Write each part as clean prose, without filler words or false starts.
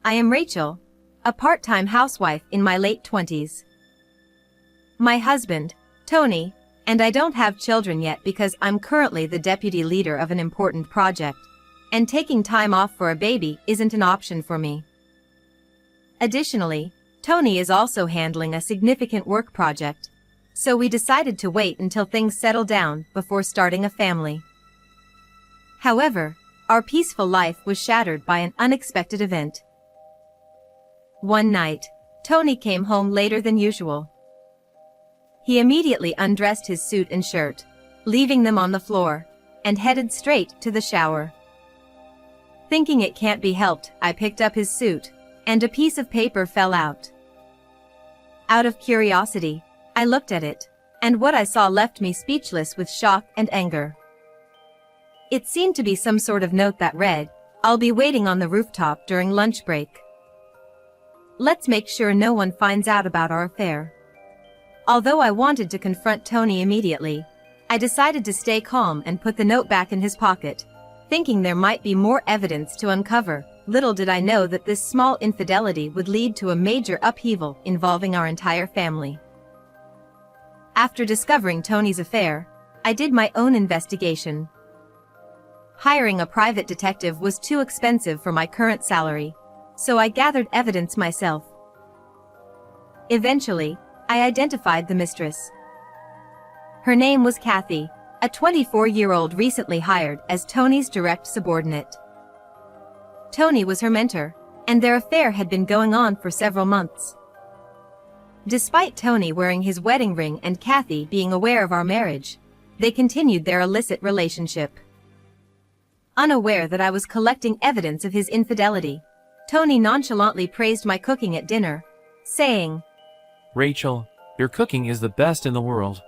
I am Rachel, a part-time housewife in my late 20s. My husband, Tony, and I don't have children yet because I'm currently the deputy leader of an important project, and taking time off for a baby isn't an option for me. Additionally, Tony is also handling a significant work project, so we decided to wait until things settle down before starting a family. However, our peaceful life was shattered by an unexpected event. One night, Tony came home later than usual. He immediately undressed his suit and shirt, leaving them on the floor, and headed straight to the shower. Thinking it can't be helped, I picked up his suit, and a piece of paper fell out. Out of curiosity, I looked at it, and what I saw left me speechless with shock and anger. It seemed to be some sort of note that read, "I'll be waiting on the rooftop during lunch break. Let's make sure no one finds out about our affair." Although I wanted to confront Tony immediately, I decided to stay calm and put the note back in his pocket, thinking there might be more evidence to uncover. Little did I know that this small infidelity would lead to a major upheaval involving our entire family. After discovering Tony's affair, I did my own investigation. Hiring a private detective was too expensive for my current salary, so I gathered evidence myself. Eventually, I identified the mistress. Her name was Kathy, a 24-year-old recently hired as Tony's direct subordinate. Tony was her mentor, and their affair had been going on for several months. Despite Tony wearing his wedding ring and Kathy being aware of our marriage, they continued their illicit relationship. Unaware that I was collecting evidence of his infidelity, Tony nonchalantly praised my cooking at dinner, saying, "Rachel, your cooking is the best in the world."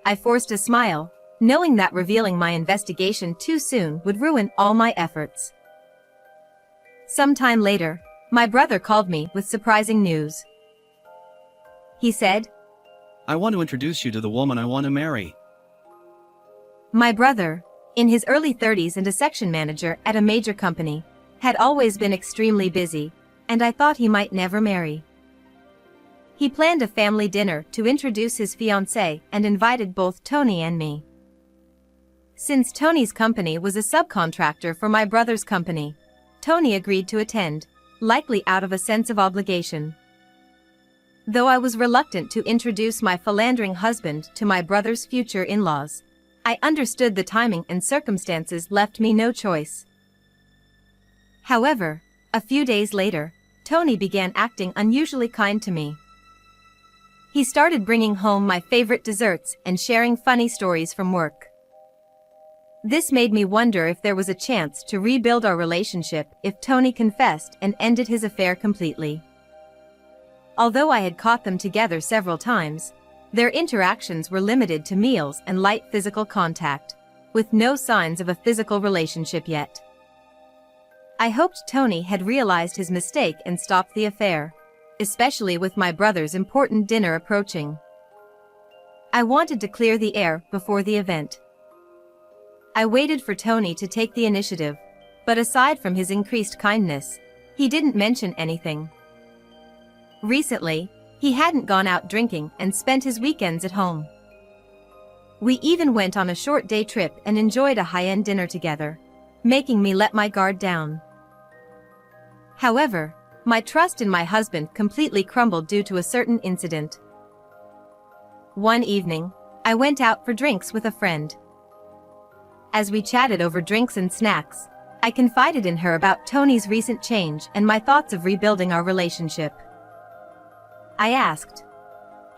I forced a smile, knowing that revealing my investigation too soon would ruin all my efforts. Sometime later, my brother called me with surprising news. He said, "I want to introduce you to the woman I want to marry." My brother, in his early 30s and a section manager at a major company, had always been extremely busy, and I thought he might never marry. He planned a family dinner to introduce his fiancée and invited both Tony and me. Since Tony's company was a subcontractor for my brother's company, Tony agreed to attend, likely out of a sense of obligation. Though I was reluctant to introduce my philandering husband to my brother's future in-laws, I understood the timing and circumstances left me no choice. However, a few days later, Tony began acting unusually kind to me. He started bringing home my favorite desserts and sharing funny stories from work. This made me wonder if there was a chance to rebuild our relationship if Tony confessed and ended his affair completely. Although I had caught them together several times, their interactions were limited to meals and light physical contact, with no signs of a physical relationship yet. I hoped Tony had realized his mistake and stopped the affair, especially with my brother's important dinner approaching. I wanted to clear the air before the event. I waited for Tony to take the initiative, but aside from his increased kindness, he didn't mention anything. Recently, he hadn't gone out drinking and spent his weekends at home. We even went on a short day trip and enjoyed a high-end dinner together, making me let my guard down. However, my trust in my husband completely crumbled due to a certain incident. One evening, I went out for drinks with a friend. As we chatted over drinks and snacks, I confided in her about Tony's recent change and my thoughts of rebuilding our relationship. I asked,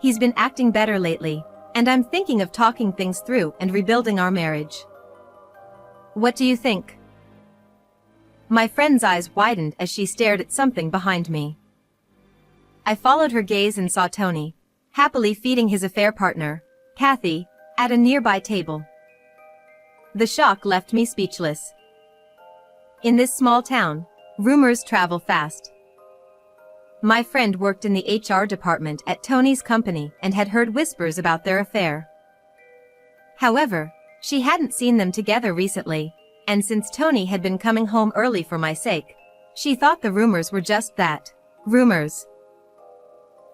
"He's been acting better lately, and I'm thinking of talking things through and rebuilding our marriage. What do you think?" My friend's eyes widened as she stared at something behind me. I followed her gaze and saw Tony, happily feeding his affair partner, Kathy, at a nearby table. The shock left me speechless. In this small town, rumors travel fast. My friend worked in the HR department at Tony's company and had heard whispers about their affair. However, she hadn't seen them together recently, and since Tony had been coming home early for my sake, She thought the rumors were just that. Rumors.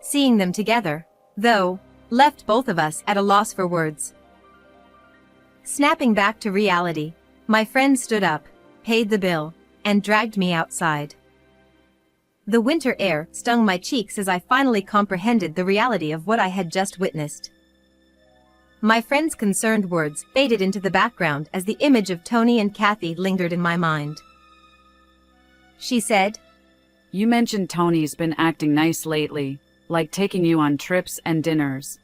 Seeing them together, though, left both of us at a loss for words. Snapping back to reality, my friend stood up, paid the bill, and dragged me outside. The winter air stung my cheeks as I finally comprehended the reality of what I had just witnessed. My friend's concerned words faded into the background as the image of Tony and Kathy lingered in my mind. She said, "You mentioned Tony's been acting nice lately, like taking you on trips and dinners.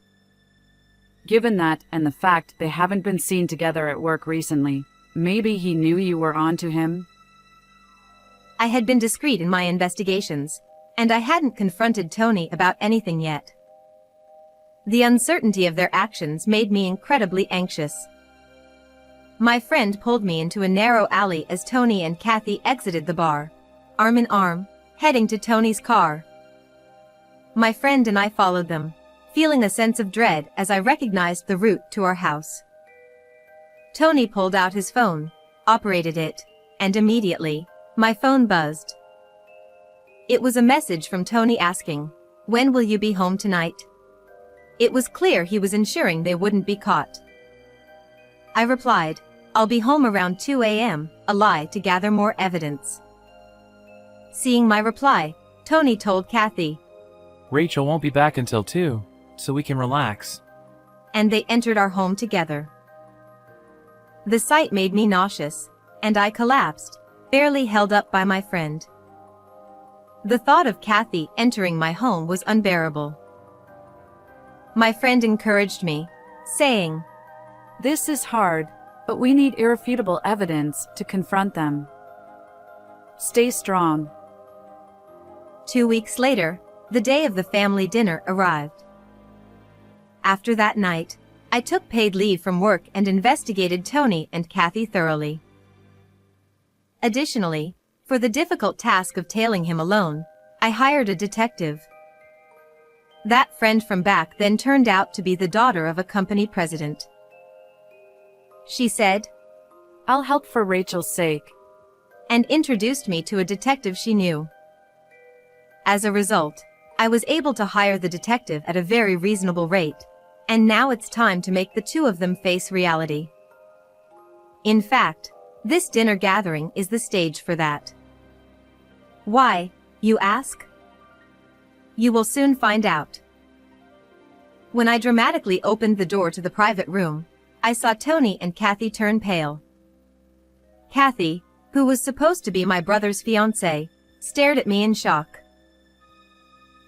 Given that and the fact they haven't been seen together at work recently, maybe he knew you were onto him?" I had been discreet in my investigations, and I hadn't confronted Tony about anything yet. The uncertainty of their actions made me incredibly anxious. My friend pulled me into a narrow alley as Tony and Kathy exited the bar, arm in arm, heading to Tony's car. My friend and I followed them, feeling a sense of dread as I recognized the route to our house. Tony pulled out his phone, operated it, and immediately, my phone buzzed. It was a message from Tony asking, "When will you be home tonight?" It was clear he was ensuring they wouldn't be caught. I replied, "I'll be home around 2 a.m., a lie to gather more evidence." Seeing my reply, Tony told Kathy, Rachel won't be back until 2, so we can relax. and they entered our home together. The sight made me nauseous, and I collapsed, barely held up by my friend. The thought of Kathy entering my home was unbearable. My friend encouraged me, saying, "This is hard, but we need irrefutable evidence to confront them. Stay strong." 2 weeks later, the day of the family dinner arrived. After that night, I took paid leave from work and investigated Tony and Kathy thoroughly. Additionally, for the difficult task of tailing him alone, I hired a detective. That friend from back then turned out to be the daughter of a company president. She said, "I'll help for Rachel's sake." and introduced me to a detective she knew. As a result, I was able to hire the detective at a very reasonable rate, and now it's time to make the two of them face reality. In fact, this dinner gathering is the stage for that. Why, you ask? You will soon find out. When I dramatically opened the door to the private room, I saw Tony and Kathy turn pale. Kathy, who was supposed to be my brother's fiancée, stared at me in shock.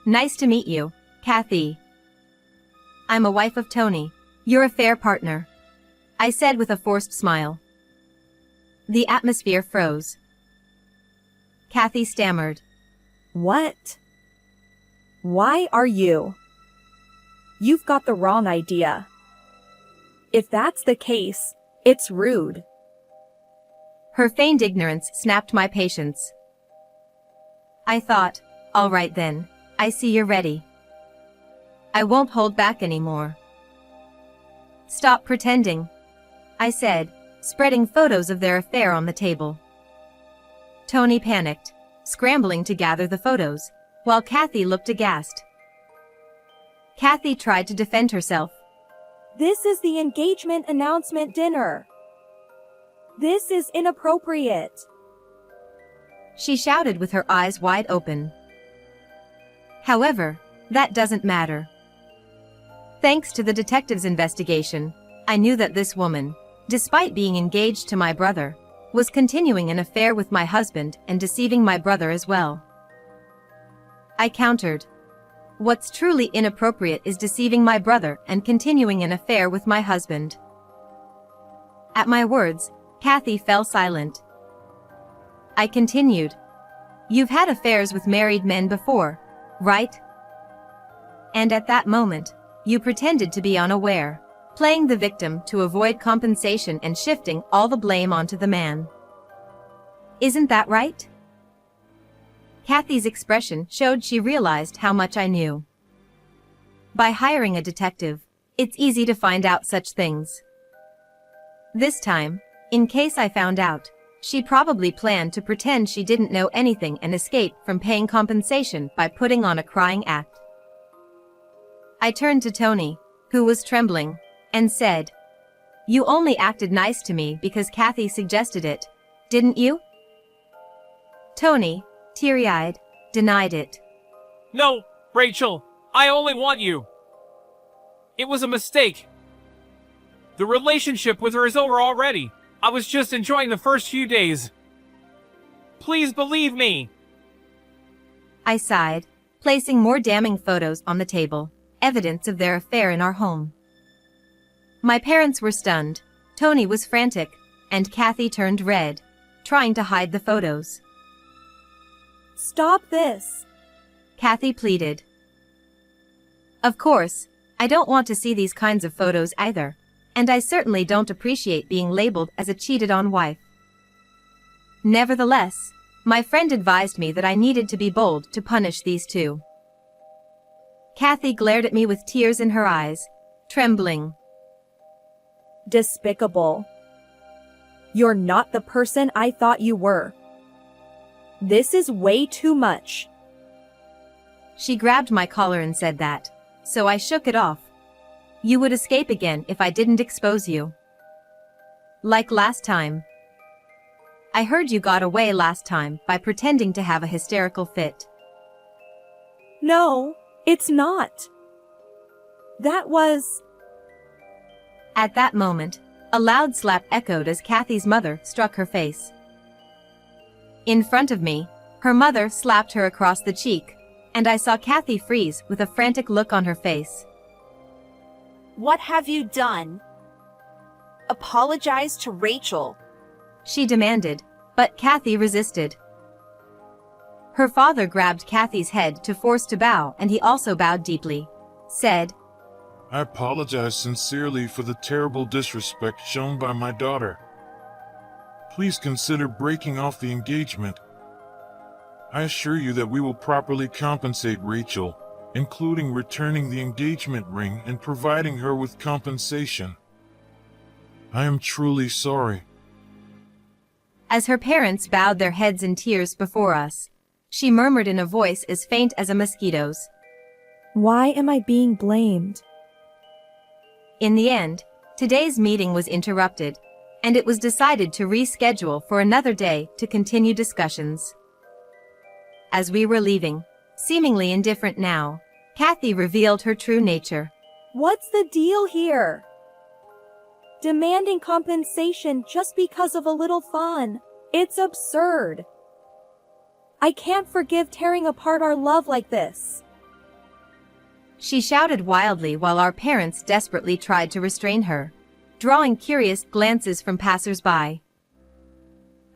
"Nice to meet you, Kathy. I'm a wife of Tony, your affair partner," I said with a forced smile. The atmosphere froze. Kathy stammered. What? Why are you? You've got the wrong idea. If that's the case, it's rude. Her feigned ignorance snapped my patience. I thought, all right then, I see you're ready. I won't hold back anymore. Stop pretending, I said, spreading photos of their affair on the table. Tony panicked, scrambling to gather the photos, while Kathy looked aghast. Kathy tried to defend herself. This is the engagement announcement dinner. This is inappropriate. She shouted with her eyes wide open. However, that doesn't matter. Thanks to the detective's investigation, I knew that this woman, despite being engaged to my brother, was continuing an affair with my husband and deceiving my brother as well. I countered. What's truly inappropriate is deceiving my brother and continuing an affair with my husband. At my words, Kathy fell silent. I continued. You've had affairs with married men before, right? And at that moment, you pretended to be unaware, playing the victim to avoid compensation and shifting all the blame onto the man. Isn't that right? Kathy's expression showed she realized how much I knew. By hiring a detective, it's easy to find out such things. This time, in case I found out, She probably planned to pretend she didn't know anything and escape from paying compensation by putting on a crying act. I turned to Tony, who was trembling, and said, "You only acted nice to me because Kathy suggested it, didn't you?" Tony, teary-eyed, denied it. No, Rachel, I only want you. It was a mistake. The relationship with her is over already. I was just enjoying the first few days. Please believe me. I sighed, placing more damning photos on the table, evidence of their affair in our home. My parents were stunned, Tony was frantic, and Kathy turned red, trying to hide the photos. Stop this. Kathy pleaded. Of course, I don't want to see these kinds of photos either, and I certainly don't appreciate being labeled as a cheated-on wife. Nevertheless, my friend advised me that I needed to be bold to punish these two. Kathy glared at me with tears in her eyes, trembling. Despicable. You're not the person I thought you were. This is way too much. She grabbed my collar and said that, so I shook it off. You would escape again if I didn't expose you. Like last time. I heard you got away last time by pretending to have a hysterical fit. No, it's not. That was... At that moment, a loud slap echoed as Kathy's mother struck her face. In front of me, her mother slapped her across the cheek, and I saw Kathy freeze with a frantic look on her face. What have you done? Apologize to Rachel. She demanded, but Kathy resisted. Her father grabbed Kathy's head to force to bow, and he also bowed deeply, said, I apologize sincerely for the terrible disrespect shown by my daughter. Please consider breaking off the engagement. I assure you that we will properly compensate Rachel, including returning the engagement ring and providing her with compensation. I am truly sorry. As her parents bowed their heads in tears before us, she murmured in a voice as faint as a mosquito's, Why am I being blamed? In the end, today's meeting was interrupted, and it was decided to reschedule for another day to continue discussions. As we were leaving, seemingly indifferent now, Kathy revealed her true nature. What's the deal here? Demanding compensation just because of a little fun. It's absurd. I can't forgive tearing apart our love like this. She shouted wildly while our parents desperately tried to restrain her, drawing curious glances from passers-by.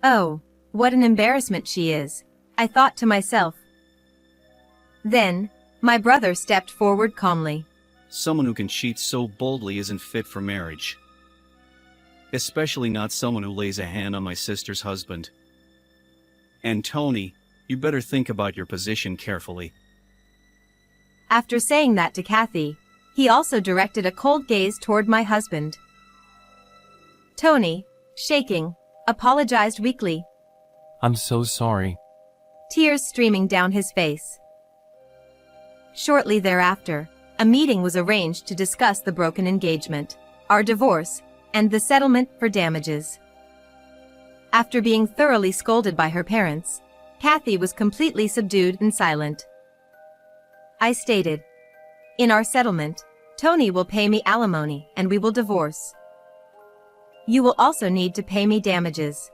Oh, what an embarrassment she is, I thought to myself. Then, my brother stepped forward calmly. Someone who can cheat so boldly isn't fit for marriage. Especially not someone who lays a hand on my sister's husband. And Tony, you better think about your position carefully. After saying that to Kathy, he also directed a cold gaze toward my husband. Tony, shaking, apologized weakly, I'm so sorry. tears streaming down his face. Shortly thereafter, a meeting was arranged to discuss the broken engagement, our divorce, and the settlement for damages. After being thoroughly scolded by her parents, Kathy was completely subdued and silent. I stated, in our settlement, Tony will pay me alimony and we will divorce. You will also need to pay me damages.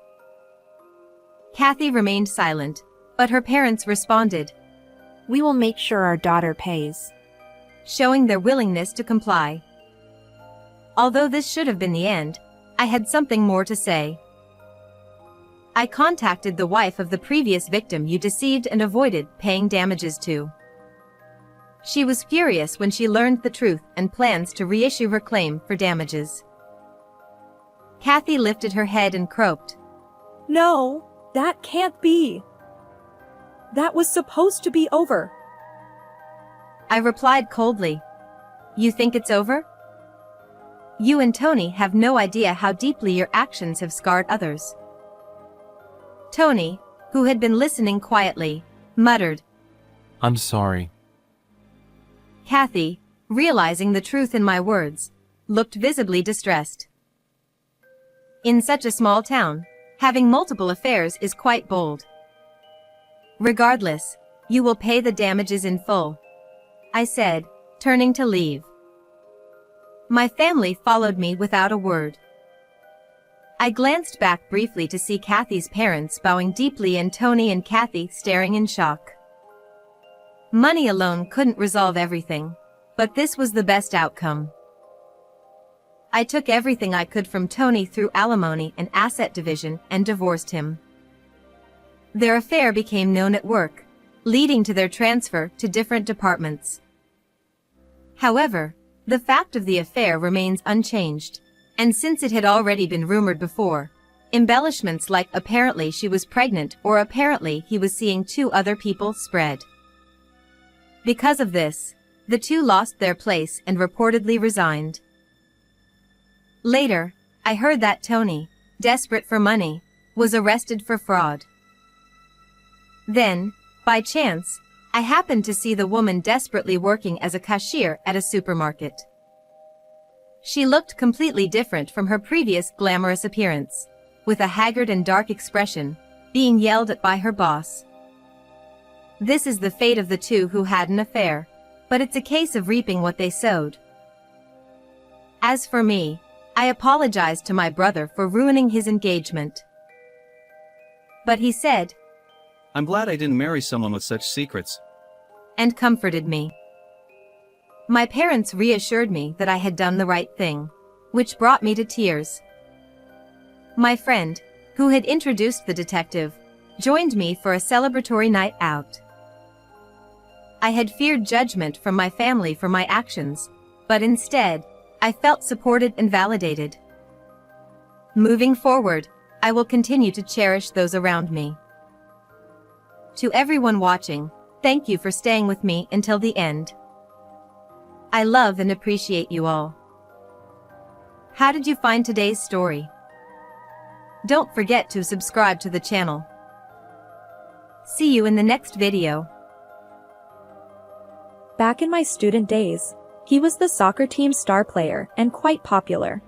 Kathy remained silent, but her parents responded, We will make sure our daughter pays. showing their willingness to comply. Although this should have been the end, I had something more to say. I contacted the wife of the previous victim you deceived and avoided paying damages to. She was furious when she learned the truth and plans to reissue her claim for damages. Kathy lifted her head and croaked. No, that can't be. That was supposed to be over. I replied coldly. You think it's over? You and Tony have no idea how deeply your actions have scarred others. Tony, who had been listening quietly, muttered. I'm sorry. Kathy, realizing the truth in my words, looked visibly distressed. In such a small town, having multiple affairs is quite bold. Regardless, you will pay the damages in full, I said, turning to leave. My family followed me without a word. I glanced back briefly to see Kathy's parents bowing deeply and Tony and Kathy staring in shock. Money alone couldn't resolve everything, but this was the best outcome. I took everything I could from Tony through alimony and asset division and divorced him. Their affair became known at work, leading to their transfer to different departments. However, the fact of the affair remains unchanged, and since it had already been rumored before, embellishments like apparently she was pregnant or apparently he was seeing 2 other people spread. Because of this, the 2 lost their place and reportedly resigned. Later, I heard that Tony, desperate for money, was arrested for fraud. Then, by chance, I happened to see the woman desperately working as a cashier at a supermarket. She looked completely different from her previous glamorous appearance, with a haggard and dark expression, being yelled at by her boss. This is the fate of the 2 who had an affair, but it's a case of reaping what they sowed. As for me, I apologized to my brother for ruining his engagement. But he said, I'm glad I didn't marry someone with such secrets. And comforted me. My parents reassured me that I had done the right thing, which brought me to tears. My friend, who had introduced the detective, joined me for a celebratory night out. I had feared judgment from my family for my actions, but instead, I felt supported and validated. Moving forward, I will continue to cherish those around me. To everyone watching, thank you for staying with me until the end. I love and appreciate you all. How did you find today's story? Don't forget to subscribe to the channel. See you in the next video. Back in my student days, he was the soccer team star player and quite popular.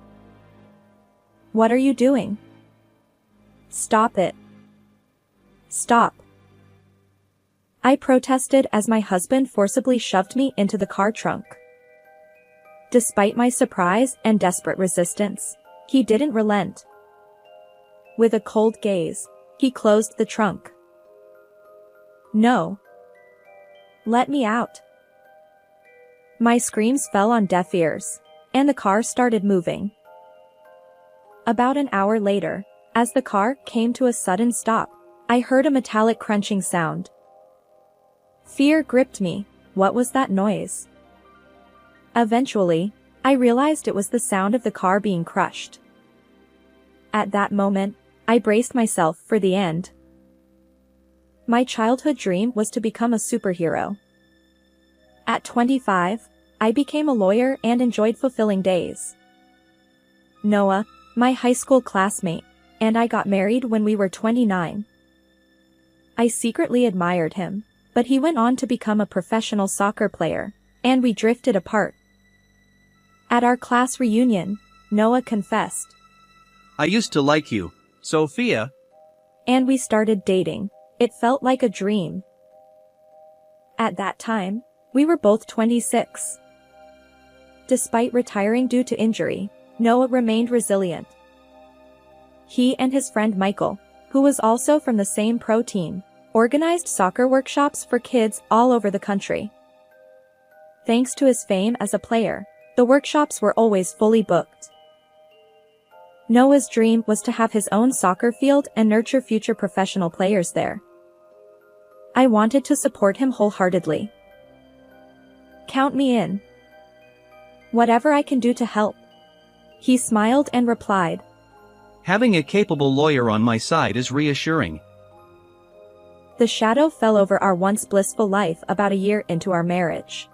What are you doing? Stop it. Stop. I protested as my husband forcibly shoved me into the car trunk. Despite my surprise and desperate resistance, he didn't relent. With a cold gaze, he closed the trunk. No. Let me out. My screams fell on deaf ears, and the car started moving. About an hour later, as the car came to a sudden stop, I heard a metallic crunching sound. Fear gripped me. What was that noise? Eventually, I realized it was the sound of the car being crushed. At that moment, I braced myself for the end. My childhood dream was to become a superhero. At 25, I became a lawyer and enjoyed fulfilling days. Noah, my high school classmate, and I got married when we were 29. I secretly admired him, but he went on to become a professional soccer player, and we drifted apart. At our class reunion, Noah confessed. I used to like you, Sophia. And we started dating. It felt like a dream. At that time, we were both 26. Despite retiring due to injury, Noah remained resilient. He and his friend Michael, who was also from the same pro team, organized soccer workshops for kids all over the country. Thanks to his fame as a player, the workshops were always fully booked. Noah's dream was to have his own soccer field and nurture future professional players there. I wanted to support him wholeheartedly. Count me in. Whatever I can do to help. He smiled and replied. Having a capable lawyer on my side is reassuring. The shadow fell over our once blissful life about a year into our marriage.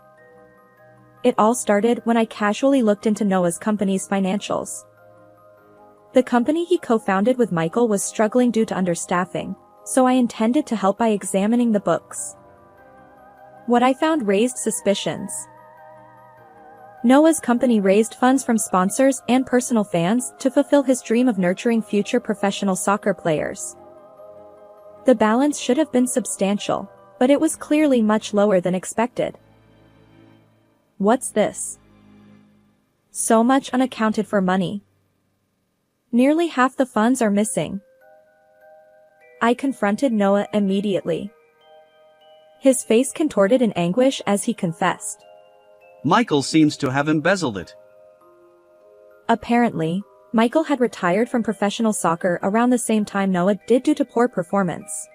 It all started when I casually looked into Noah's company's financials. The company he co-founded with Michael was struggling due to understaffing, so I intended to help by examining the books. What I found raised suspicions. Noah's company raised funds from sponsors and personal fans to fulfill his dream of nurturing future professional soccer players. The balance should have been substantial, but it was clearly much lower than expected. What's this? So much unaccounted for money. Nearly half the funds are missing. I confronted Noah immediately. His face contorted in anguish as he confessed. Michael seems to have embezzled it. Apparently, Michael had retired from professional soccer around the same time Noah did due to poor performance.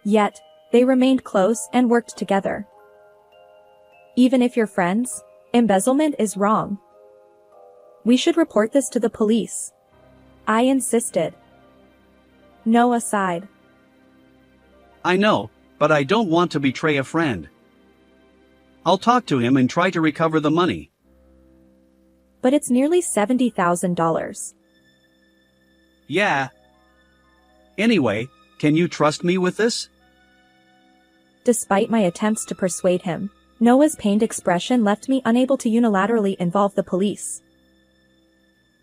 Yet, they remained close and worked together. Even if you're friends, embezzlement is wrong. We should report this to the police. I insisted. Noah sighed. I know, but I don't want to betray a friend. I'll talk to him and try to recover the money. But it's nearly $70,000. Yeah. Anyway, can you trust me with this? Despite my attempts to persuade him, Noah's pained expression left me unable to unilaterally involve the police.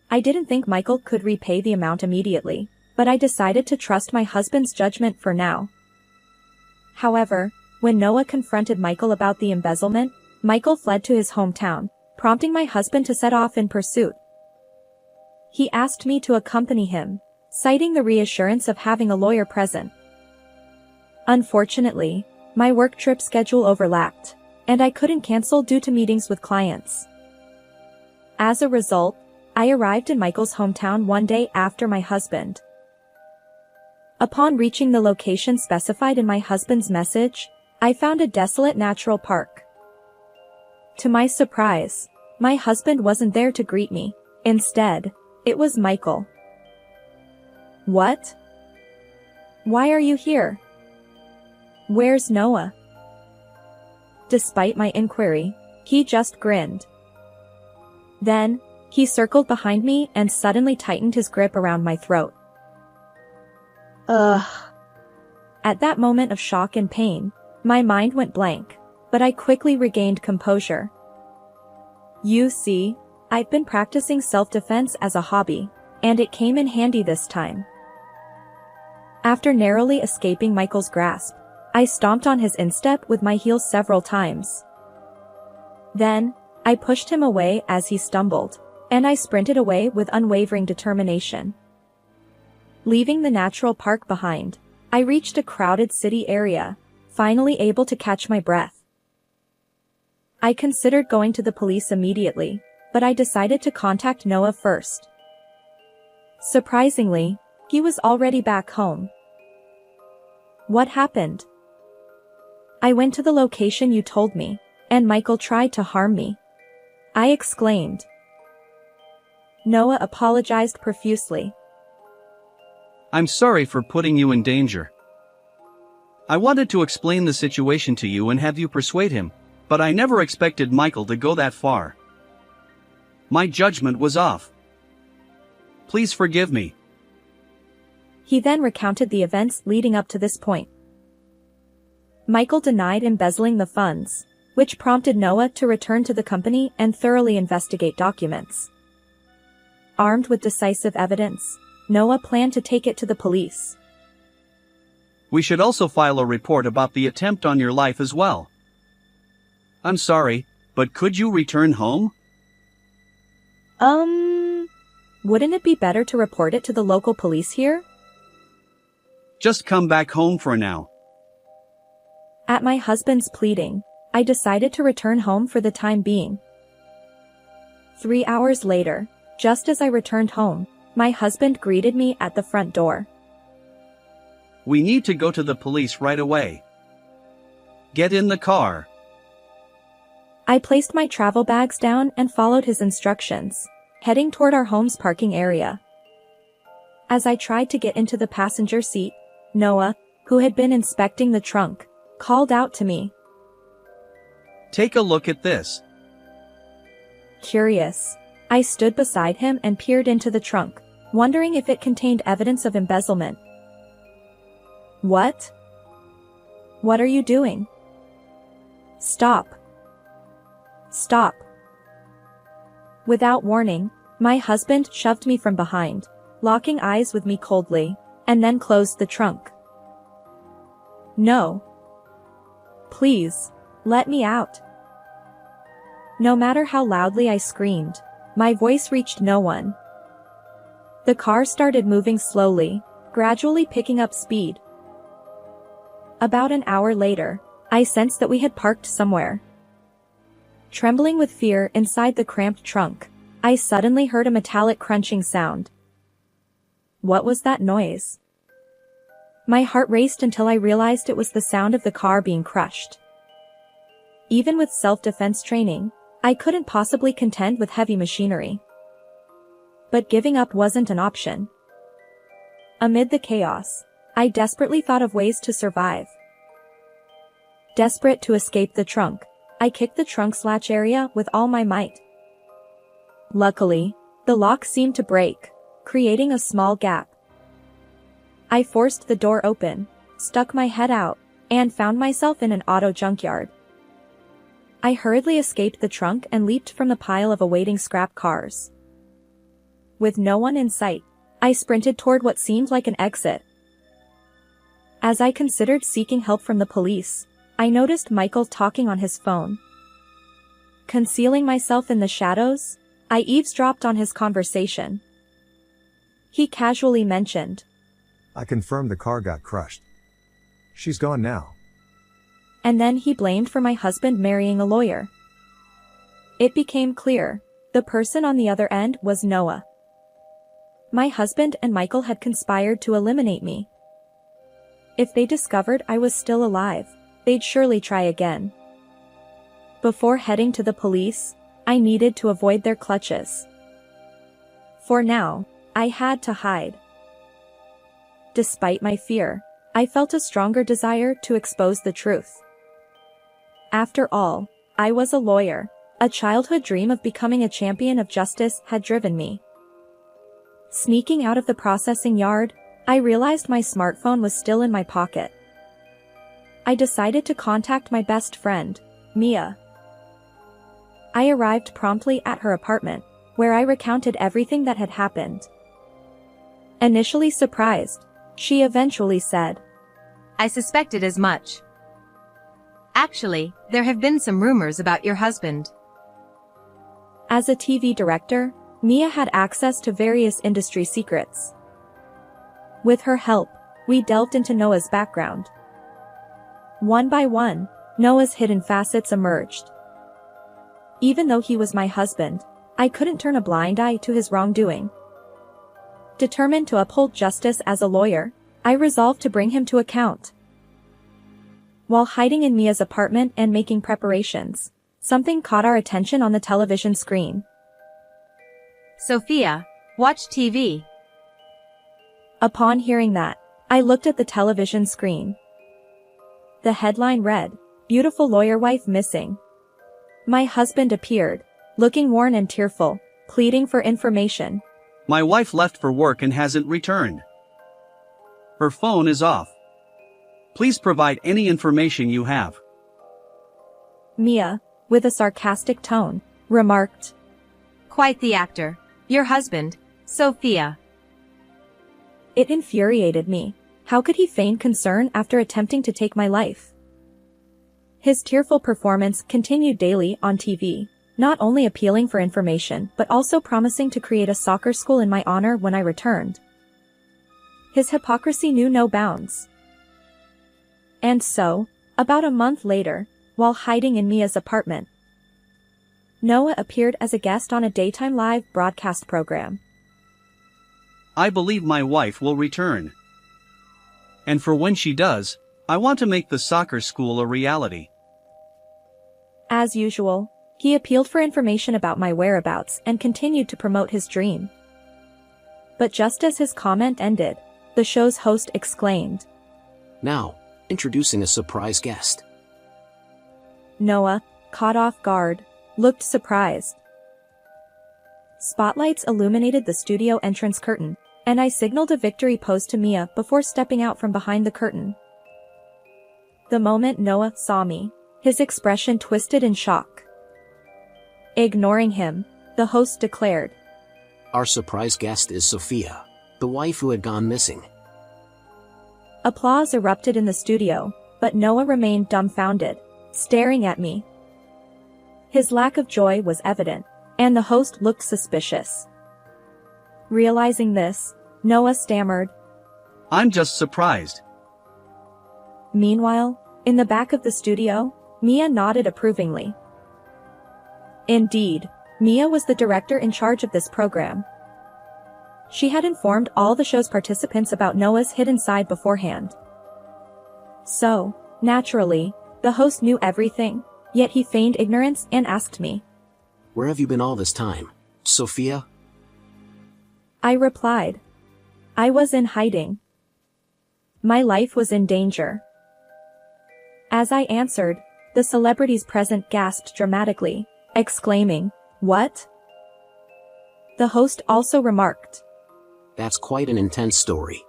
I didn't think Michael could repay the amount immediately, but I decided to trust my husband's judgment for now. However, when Noah confronted Michael about the embezzlement, Michael fled to his hometown, prompting my husband to set off in pursuit. He asked me to accompany him, citing the reassurance of having a lawyer present. Unfortunately, my work trip schedule overlapped, and I couldn't cancel due to meetings with clients. As a result, I arrived in Michael's hometown one day after my husband. Upon reaching the location specified in my husband's message, I found a desolate natural park. To my surprise, my husband wasn't there to greet me. Instead, it was Michael. What? Why are you here? Where's Noah? Despite my inquiry, he just grinned. Then, he circled behind me and suddenly tightened his grip around my throat. Ugh. At that moment of shock and pain, my mind went blank, but I quickly regained composure. You see, I've been practicing self-defense as a hobby, and it came in handy this time. After narrowly escaping Michael's grasp, I stomped on his instep with my heels several times. Then, I pushed him away as he stumbled, and I sprinted away with unwavering determination. Leaving the natural park behind, I reached a crowded city area, finally able to catch my breath. I considered going to the police immediately, but I decided to contact Noah first. Surprisingly, he was already back home. What happened? I went to the location you told me, and Michael tried to harm me. I exclaimed. Noah apologized profusely. I'm sorry for putting you in danger. I wanted to explain the situation to you and have you persuade him, but I never expected Michael to go that far. My judgment was off. Please forgive me. He then recounted the events leading up to this point. Michael denied embezzling the funds, which prompted Noah to return to the company and thoroughly investigate documents. Armed with decisive evidence, Noah planned to take it to the police. We should also file a report about the attempt on your life as well. I'm sorry, but could you return home? Wouldn't it be better to report it to the local police here? Just come back home for now. At my husband's pleading, I decided to return home for the time being. 3 hours later, just as I returned home, my husband greeted me at the front door. We need to go to the police right away. Get in the car. I placed my travel bags down and followed his instructions, heading toward our home's parking area. As I tried to get into the passenger seat, Noah, who had been inspecting the trunk, called out to me. Take a look at this. Curious, I stood beside him and peered into the trunk, wondering if it contained evidence of embezzlement. What? What are you doing? Stop. Stop. Without warning, my husband shoved me from behind, locking eyes with me coldly, and then closed the trunk. No. Please, let me out. No matter how loudly I screamed, my voice reached no one. The car started moving slowly, gradually picking up speed. About an hour later, I sensed that we had parked somewhere. Trembling with fear inside the cramped trunk, I suddenly heard a metallic crunching sound. What was that noise? My heart raced until I realized it was the sound of the car being crushed. Even with self-defense training, I couldn't possibly contend with heavy machinery. But giving up wasn't an option. Amid the chaos, I desperately thought of ways to survive. Desperate to escape the trunk, I kicked the trunk's latch area with all my might. Luckily, the lock seemed to break, creating a small gap. I forced the door open, stuck my head out, and found myself in an auto junkyard. I hurriedly escaped the trunk and leaped from the pile of awaiting scrap cars. With no one in sight, I sprinted toward what seemed like an exit. As I considered seeking help from the police, I noticed Michael talking on his phone. Concealing myself in the shadows, I eavesdropped on his conversation. He casually mentioned, I confirmed the car got crushed. She's gone now. And then he blamed for my husband marrying a lawyer. It became clear, the person on the other end was Noah. My husband and Michael had conspired to eliminate me. If they discovered I was still alive, they'd surely try again. Before heading to the police, I needed to avoid their clutches. For now, I had to hide. Despite my fear, I felt a stronger desire to expose the truth. After all, I was a lawyer. A childhood dream of becoming a champion of justice had driven me. Sneaking out of the processing yard, I realized my smartphone was still in my pocket. I decided to contact my best friend, Mia. I arrived promptly at her apartment, where I recounted everything that had happened. Initially surprised, she eventually said, I suspected as much. Actually, there have been some rumors about your husband. As a TV director, Mia had access to various industry secrets. With her help, we delved into Noah's background. One by one, Noah's hidden facets emerged. Even though he was my husband, I couldn't turn a blind eye to his wrongdoing. Determined to uphold justice as a lawyer, I resolved to bring him to account. While hiding in Mia's apartment and making preparations, something caught our attention on the television screen. Sophia, watch TV. Upon hearing that, I looked at the television screen. The headline read, Beautiful lawyer wife missing. My husband appeared, looking worn and tearful, pleading for information. My wife left for work and hasn't returned. Her phone is off. Please provide any information you have. Mia, with a sarcastic tone, remarked. Quite the actor. Your husband, Sophia. It infuriated me. How could he feign concern after attempting to take my life? His tearful performance continued daily on TV, not only appealing for information but also promising to create a soccer school in my honor when I returned. His hypocrisy knew no bounds. And so, about a month later, while hiding in Mia's apartment, Noah appeared as a guest on a daytime live broadcast program. I believe my wife will return. And for when she does, I want to make the soccer school a reality. As usual, he appealed for information about my whereabouts and continued to promote his dream. But just as his comment ended, the show's host exclaimed, Now, introducing a surprise guest. Noah, caught off guard, looked surprised. Spotlights illuminated the studio entrance curtain, and I signaled a victory pose to Mia before stepping out from behind the curtain. The moment Noah saw me, his expression twisted in shock. Ignoring him, the host declared, Our surprise guest is Sophia, the wife who had gone missing. Applause erupted in the studio, but Noah remained dumbfounded, staring at me. His lack of joy was evident, and the host looked suspicious. Realizing this, Noah stammered. I'm just surprised. Meanwhile, in the back of the studio, Mia nodded approvingly. Indeed, Mia was the director in charge of this program. She had informed all the show's participants about Noah's hidden side beforehand. So, naturally, the host knew everything, yet he feigned ignorance and asked me, Where have you been all this time, Sophia? I replied, I was in hiding. My life was in danger. As I answered, the celebrities present gasped dramatically, exclaiming, What? The host also remarked. That's quite an intense story.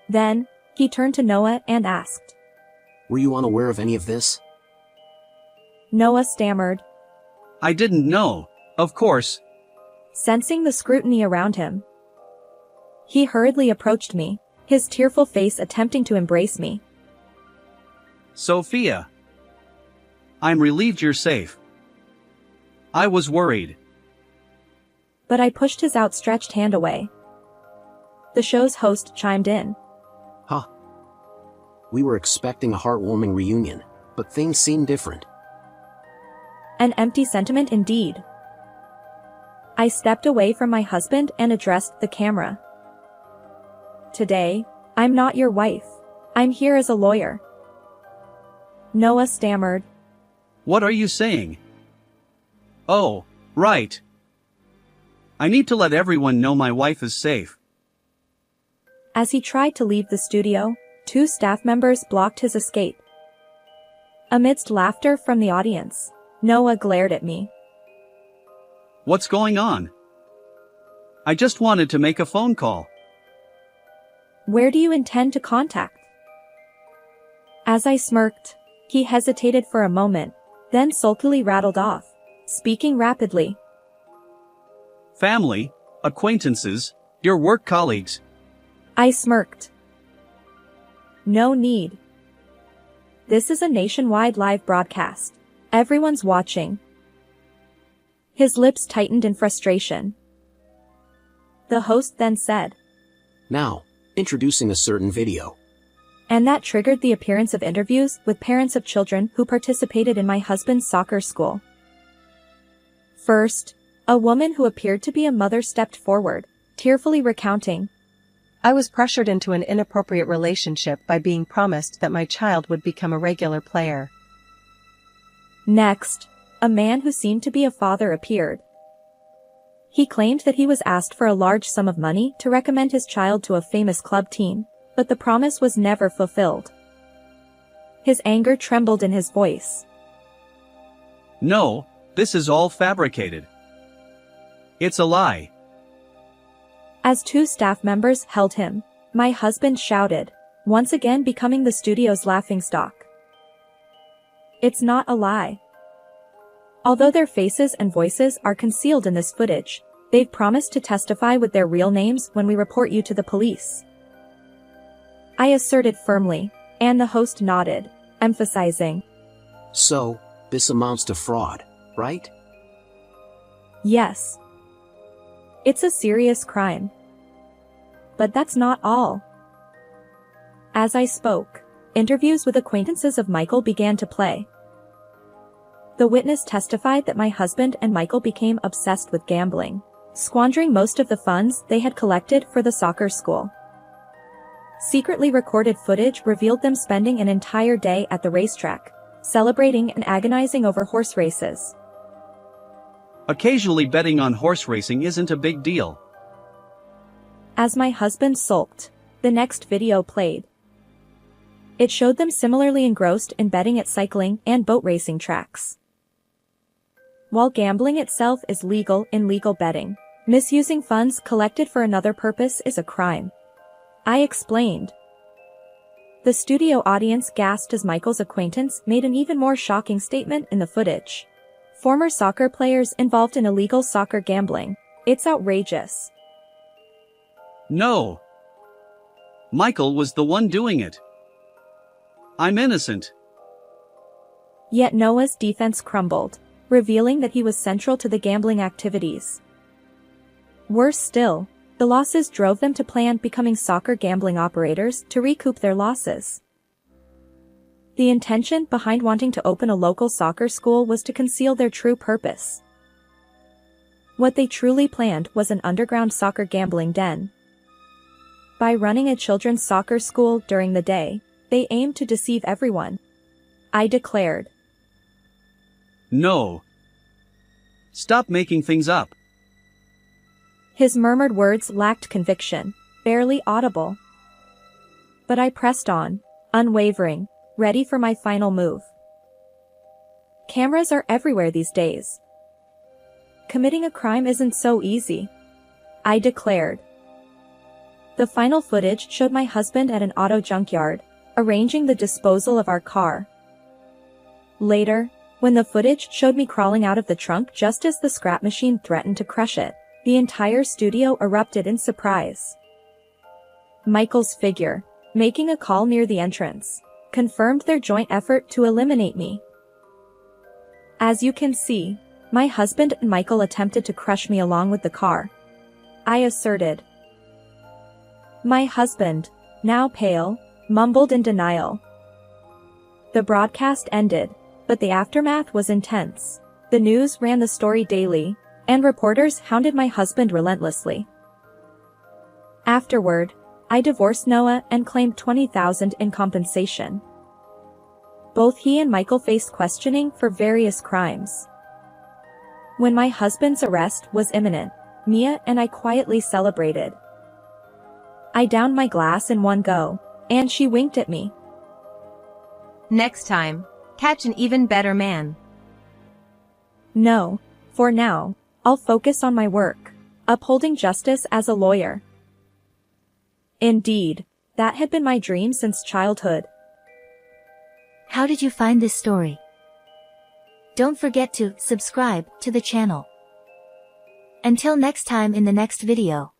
Then, he turned to Noah and asked. Were you unaware of any of this? Noah stammered, I didn't know, of course. sensing the scrutiny around him. He hurriedly approached me, his tearful face attempting to embrace me. Sophia. I'm relieved you're safe. I was worried. But I pushed his outstretched hand away. The show's host chimed in. Huh. We were expecting a heartwarming reunion, but things seem different. An empty sentiment indeed. I stepped away from my husband and addressed the camera. Today, I'm not your wife. I'm here as a lawyer. Noah stammered. What are you saying? Oh, right. I need to let everyone know my wife is safe. As he tried to leave the studio, 2 staff members blocked his escape. Amidst laughter from the audience, Noah glared at me. What's going on? I just wanted to make a phone call. Where do you intend to contact? As I smirked, he hesitated for a moment, then sulkily rattled off, speaking rapidly. Family, acquaintances, your work colleagues. I smirked. No need. This is a nationwide live broadcast. Everyone's watching. His lips tightened in frustration. The host then said, Now, introducing a certain video. and that triggered the appearance of interviews with parents of children who participated in my husband's soccer school. First, a woman who appeared to be a mother stepped forward, tearfully recounting, I was pressured into an inappropriate relationship by being promised that my child would become a regular player. Next, a man who seemed to be a father appeared. He claimed that he was asked for a large sum of money to recommend his child to a famous club team, but the promise was never fulfilled. His anger trembled in his voice. No, this is all fabricated. It's a lie. As 2 staff members held him, my husband shouted, once again becoming the studio's laughingstock. It's not a lie. Although their faces and voices are concealed in this footage, they've promised to testify with their real names when we report you to the police. I asserted firmly, and the host nodded, emphasizing, So, this amounts to fraud, right? Yes. It's a serious crime. But that's not all. As I spoke, interviews with acquaintances of Michael began to play. The witness testified that my husband and Michael became obsessed with gambling, squandering most of the funds they had collected for the soccer school. Secretly recorded footage revealed them spending an entire day at the racetrack, celebrating and agonizing over horse races. Occasionally betting on horse racing isn't a big deal. As my husband sulked, the next video played. It showed them similarly engrossed in betting at cycling and boat racing tracks. while gambling itself is legal in legal betting, misusing funds collected for another purpose is a crime. I explained. The studio audience gasped as Michael's acquaintance made an even more shocking statement in the footage. Former soccer players involved in illegal soccer gambling. It's outrageous. No. Michael was the one doing it. I'm innocent. Yet Noah's defense crumbled, revealing that he was central to the gambling activities. Worse still, the losses drove them to plan becoming soccer gambling operators to recoup their losses. The intention behind wanting to open a local soccer school was to conceal their true purpose. What they truly planned was an underground soccer gambling den. By running a children's soccer school during the day, they aimed to deceive everyone. I declared. No. Stop making things up. His murmured words lacked conviction, barely audible. But I pressed on, unwavering, ready for my final move. Cameras are everywhere these days. Committing a crime isn't so easy. I declared. The final footage showed my husband at an auto junkyard, arranging the disposal of our car. Later, when the footage showed me crawling out of the trunk just as the scrap machine threatened to crush it, the entire studio erupted in surprise. Michael's figure, making a call near the entrance, confirmed their joint effort to eliminate me. As you can see, my husband and Michael attempted to crush me along with the car. I asserted. My husband, now pale, mumbled in denial. The broadcast ended, but the aftermath was intense. The news ran the story daily, and reporters hounded my husband relentlessly. Afterward, I divorced Noah and claimed $20,000 in compensation. Both he and Michael faced questioning for various crimes. When my husband's arrest was imminent, Mia and I quietly celebrated. I downed my glass in one go, and she winked at me. Next time, catch an even better man. No, for now, I'll focus on my work, upholding justice as a lawyer. Indeed, that had been my dream since childhood. How did you find this story? Don't forget to subscribe to the channel. Until next time in the next video.